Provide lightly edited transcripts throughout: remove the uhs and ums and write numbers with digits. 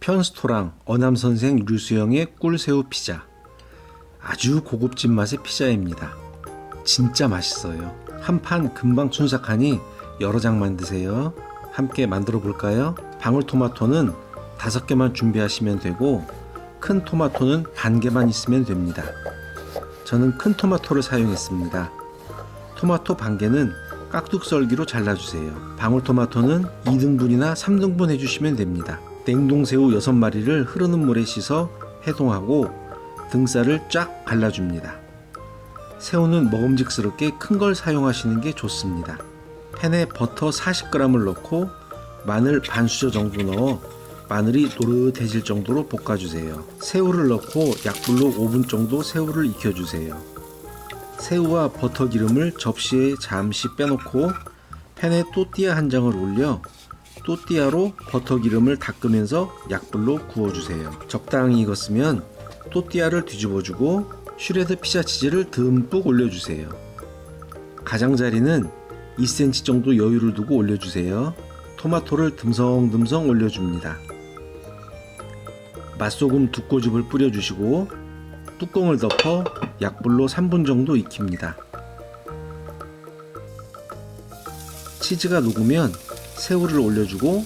편스토랑 어남선생 류수영의 꿀새우 피자. 아주 고급진 맛의 피자입니다. 진짜 맛있어요. 한 판 금방 순삭하니 여러 장 만드세요. 함께 만들어 볼까요? 방울토마토는 5개만 준비하시면 되고 큰 토마토는 반 개만 있으면 됩니다. 저는 큰 토마토를 사용했습니다. 토마토 반 개는 깍둑썰기로 잘라주세요. 방울토마토는 2등분이나 3등분 해주시면 됩니다. 냉동새우 6마리를 흐르는 물에 씻어 해동하고 등살을 쫙 갈라줍니다. 새우는 먹음직스럽게 큰 걸 사용하시는 게 좋습니다. 팬에 버터 40g을 넣고 마늘 반 수저 정도 넣어 마늘이 노릇해질 정도로 볶아주세요. 새우를 넣고 약불로 5분 정도 새우를 익혀주세요. 새우와 버터 기름을 접시에 잠시 빼놓고 팬에 또띠아 한 장을 올려 또띠아로 버터 기름을 닦으면서 약불로 구워주세요. 적당히 익었으면 또띠아를 뒤집어주고 슈레드 피자 치즈를 듬뿍 올려주세요. 가장자리는 2cm 정도 여유를 두고 올려주세요. 토마토를 듬성듬성 올려줍니다. 맛소금 2꼬집을 뿌려주시고 뚜껑을 덮어 약불로 3분 정도 익힙니다. 치즈가 녹으면 새우를 올려주고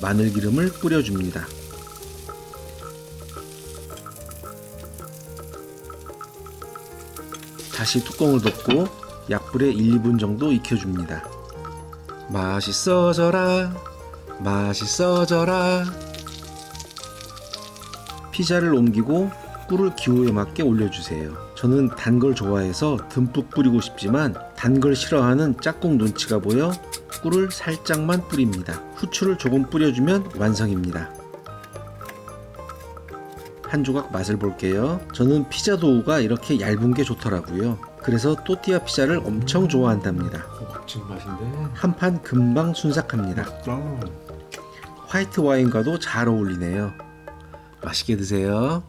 마늘기름을 뿌려줍니다. 다시 뚜껑을 덮고 약불에 1, 2분 정도 익혀줍니다. 맛있어져라, 맛있어져라. 피자를 옮기고 꿀을 기호에 맞게 올려주세요. 저는 단 걸 좋아해서 듬뿍 뿌리고 싶지만 단 걸 싫어하는 짝꿍 눈치가 보여 꿀을 살짝만 뿌립니다. 후추를 조금 뿌려주면 완성입니다. 한 조각 맛을 볼게요. 저는 피자 도우가 이렇게 얇은 게 좋더라고요. 그래서 또띠아 피자를 엄청 좋아한답니다. 고급진 맛인데 한 판 금방 순삭합니다. 맛있다. 화이트 와인과도 잘 어울리네요. 맛있게 드세요.